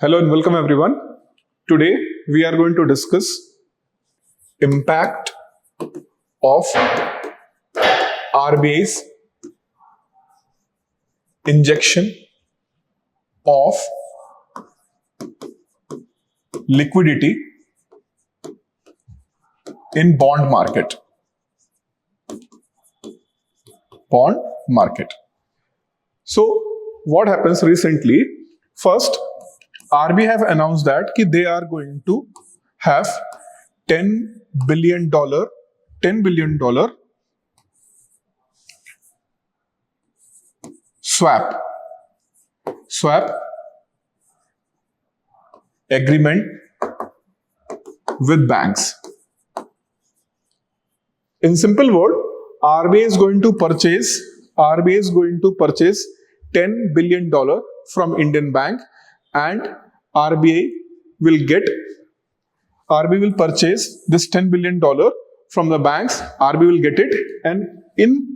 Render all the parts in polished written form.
Hello and welcome everyone. Today we are going to discuss impact of RBI's injection of liquidity in bond market. So what happens recently? First, RBI have announced that they are going to have $10 billion swap agreement with banks. In simple word, RBI is going to purchase $10 billion from Indian bank, and RBI will purchase this $10 billion from the banks. RBI will get it, and in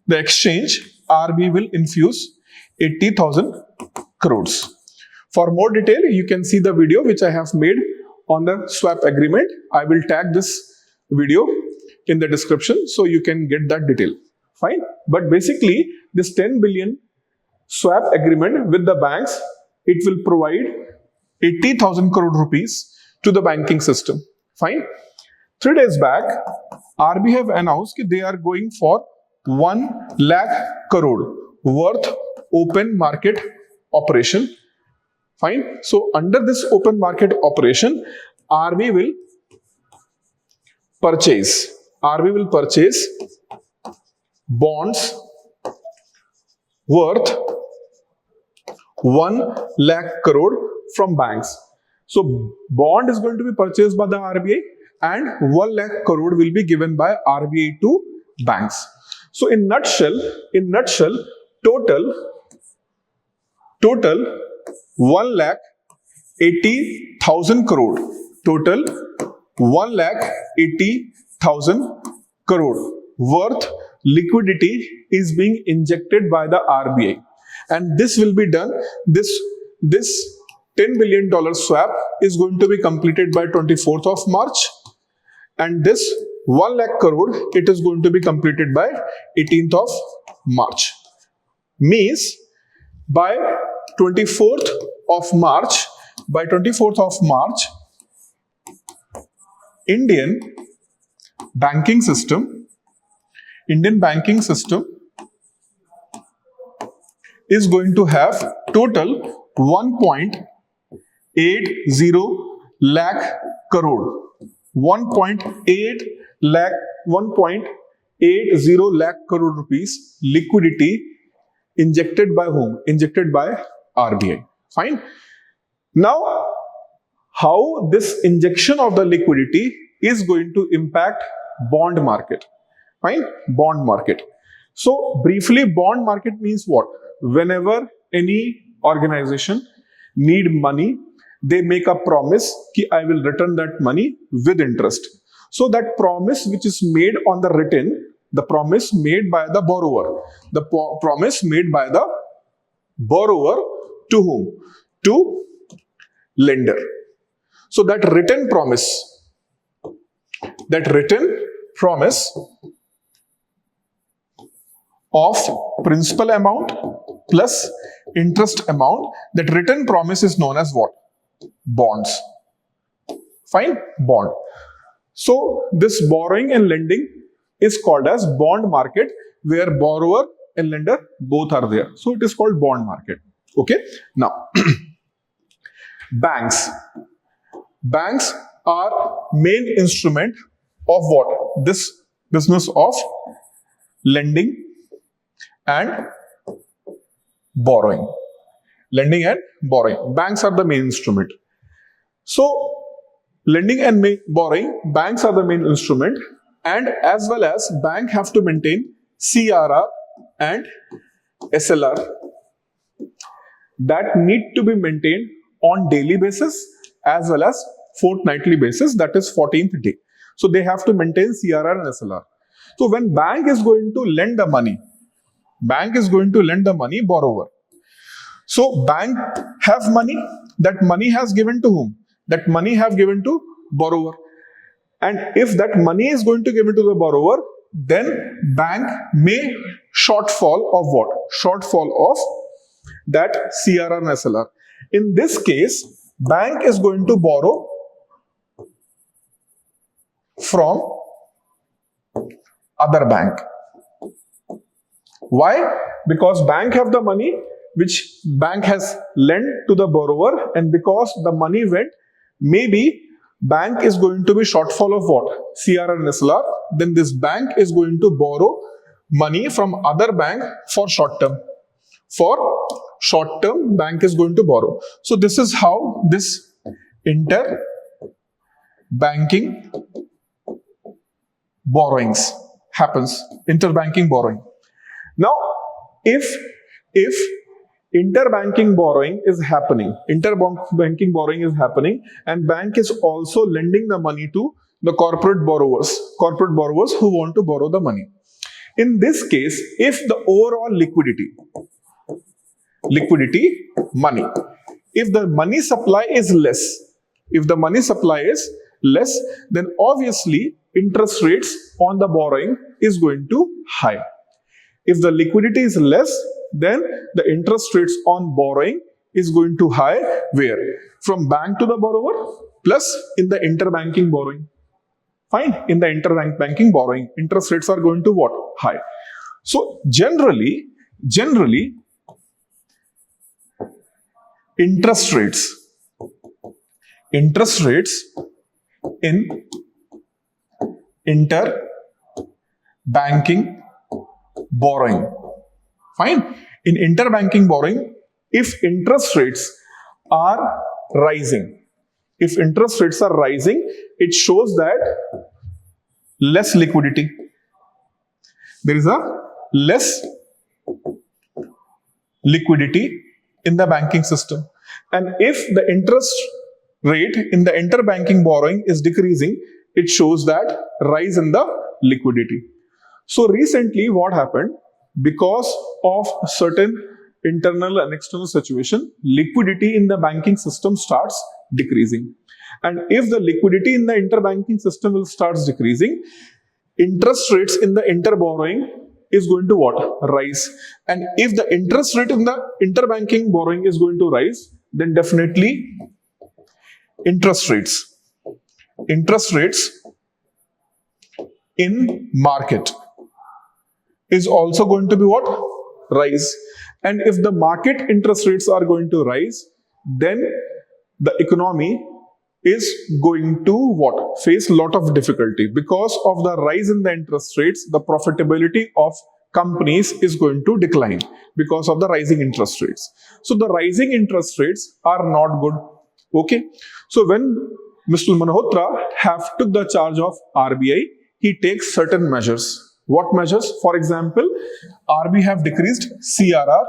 the exchange, RBI will infuse 80,000 crores. For more detail, you can see the video which I have made on the swap agreement. I will tag this video in the description so you can get that detail. Fine. But basically, this 10 billion swap agreement with the banks, it will provide 80,000 crore rupees to the banking system. Fine. 3 days back, RBI have announced that they are going for 1 lakh crore worth open market operation. Fine. So under this open market operation, RBI will purchase bonds worth 1 lakh crore from banks. So bond is going to be purchased by the RBI and 1 lakh crore will be given by RBI to banks. So in nutshell, total 1,80,000 crore. Total 1,80,000 crore worth liquidity is being injected by the RBI, and this will be done. This $10 billion swap is going to be completed by 24th of March, and this 1 lakh crore, it is going to be completed by 18th of March. Means by 24th of March, Indian banking system is going to have total 1.80 lakh crore. 1.80 lakh crore rupees liquidity injected by whom? Injected by RBI. Fine. Now, how this injection of the liquidity is going to impact bond market? Fine. Bond market. So briefly, bond market means what? Whenever any organization need money, they make a promise that I will return that money with interest. So that promise which is made on the written, the promise made by the borrower, to whom? To lender. So that written promise of principal amount plus interest amount, that written promise is known as what? Bonds. Fine? Bond. So this borrowing and lending is called as bond market, where borrower and lender both are there. So it is called bond market. Okay. Now, banks are main instrument of what? This business of lending and borrowing. Banks are the main instrument. So lending and borrowing, banks are the main instrument, and as well as bank have to maintain CRR and SLR that need to be maintained on daily basis as well as fortnightly basis, that is 14th day. So they have to maintain CRR and SLR. So when bank is going to lend the money, borrower. So bank have money. That money has given to whom? That money have given to borrower. And if that money is going to give it to the borrower, then bank may shortfall of what? Shortfall of that CRR and SLR. In this case, bank is going to borrow from other bank. Why? Because bank have the money which bank has lent to the borrower, and because the money went, maybe bank is going to be shortfall of what? CRR and SLR. Then this bank is going to borrow money from other bank for short term. For short term, bank is going to borrow. So this is how this interbanking borrowings happens. Interbanking borrowing. Now, if interbanking borrowing is happening, and bank is also lending the money to the corporate borrowers who want to borrow the money. In this case, if the overall liquidity, money, if the money supply is less, then obviously interest rates on the borrowing is going to high. If the liquidity is less, then the interest rates on borrowing is going to high. Where? From bank to the borrower plus in the interbanking borrowing. Fine. In the interbanking borrowing, interest rates are going to what? High. So generally, interest rates in interbanking borrowing. Fine. In interbanking borrowing, if interest rates are rising, it shows that less liquidity. There is a less liquidity in the banking system. And if the interest rate in the interbanking borrowing is decreasing, it shows that rise in the liquidity. So recently what happened? Because of certain internal and external situation, liquidity in the banking system starts decreasing. And if the liquidity in the interbanking system will starts decreasing, interest rates in the interborrowing is going to what? Rise. And if the interest rate in the interbanking borrowing is going to rise, then definitely interest rates in market is also going to be what? Rise. And if the market interest rates are going to rise, then the economy is going to what? Face a lot of difficulty. Because of the rise in the interest rates, the profitability of companies is going to decline because of the rising interest rates. So the rising interest rates are not good. Okay. So when Mr. Malhotra have took the charge of RBI, he takes certain measures. What measures? For example, RBI have decreased CRR,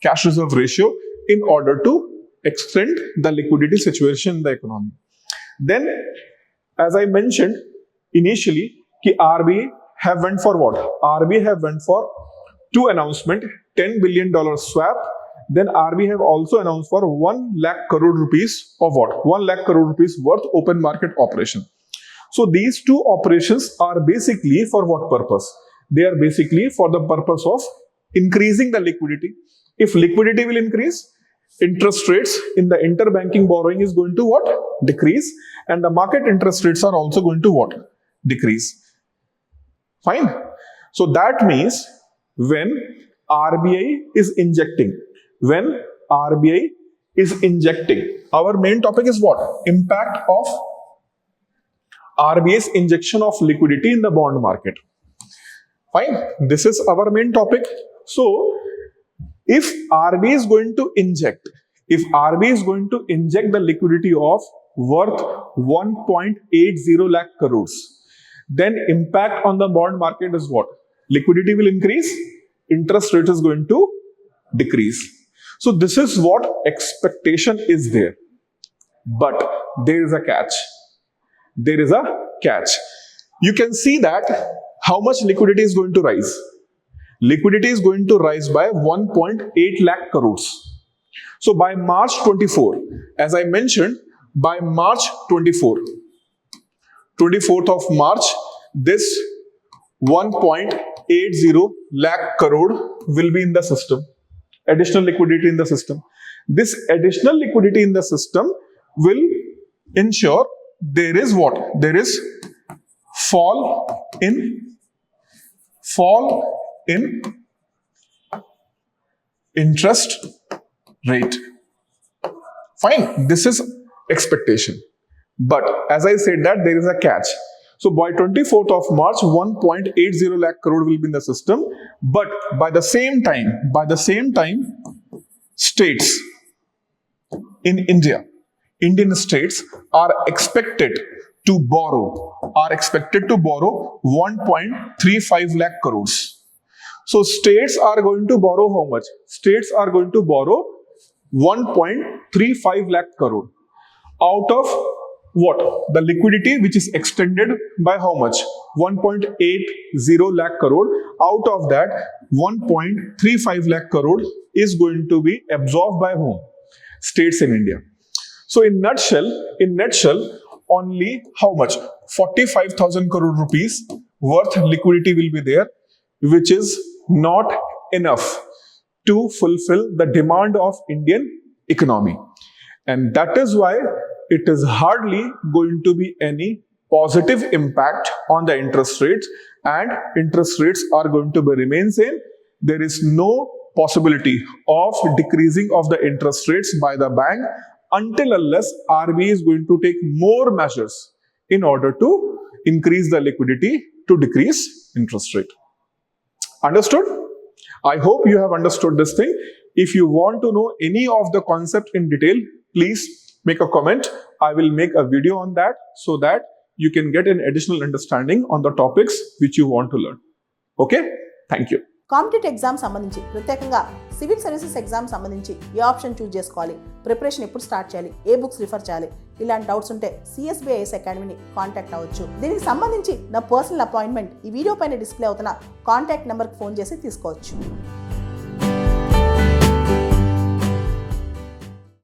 cash reserve ratio, in order to extend the liquidity situation in the economy. Then, as I mentioned initially, RBI have went for what? RBI have went for two announcement, $10 billion swap. Then RBI have also announced for 1 lakh crore rupees of what? 1 lakh crore rupees worth open market operation. So these two operations are basically for what purpose? They are basically for the purpose of increasing the liquidity. If liquidity will increase, interest rates in the interbanking borrowing is going to what? Decrease. And the market interest rates are also going to what? Decrease. Fine. So that means when RBI is injecting, our main topic is what? Impact of RBI's injection of liquidity in the bond market. Fine. This is our main topic. So, if RBI is going to inject the liquidity of worth 1.80 lakh crores, then impact on the bond market is what? Liquidity will increase, interest rate is going to decrease. So this is what expectation is there. But there is a catch. You can see that how much liquidity is going to rise. Liquidity is going to rise by 1.8 lakh crores. So by March 24, as I mentioned, by March 24th of March, this 1.80 lakh crore will be in the system. Additional liquidity in the system. This additional liquidity in the system will ensure there is what? There is fall in interest rate. Fine, this is expectation. But as I said that there is a catch. So by 24th of March, 1.80 lakh crore will be in the system. But by the same time, states in India, Indian states are expected to borrow 1.35 lakh crores. So states are going to borrow how much? States are going to borrow 1.35 lakh crore. Out of what? The liquidity which is extended by how much? 1.80 lakh crore. Out of that, 1.35 lakh crore is going to be absorbed by whom? States in India. So in nutshell, only how much? 45,000 crore rupees worth liquidity will be there, which is not enough to fulfill the demand of Indian economy. And that is why it is hardly going to be any positive impact on the interest rates, and interest rates are going to be remain same. There is no possibility of decreasing of the interest rates by the bank until unless RBI is going to take more measures in order to increase the liquidity to decrease interest rate. Understood? I hope you have understood this thing. If you want to know any of the concept in detail, please make a comment. I will make a video on that so that you can get an additional understanding on the topics which you want to learn. Okay? Thank you. Competitive exam సంబంధించి ప్రత్యేకంగా civil services exam సంబంధించి ఏ option choose చేసుకోవాలి, preparation ఎప్పుడు start చేయాలి, ఏ books refer చేయాలి, ఇలాంటి doubts ఉంటే CSBIS అకాడమీని contact అవ్వచ్చు. దీనికి సంబంధించి నా పర్సనల్ అపాయింట్మెంట్ ఈ వీడియో పైన డిస్ప్లే అవుతున్న కాంటాక్ట్ నెంబర్కి ఫోన్ చేసి తీసుకోవచ్చు.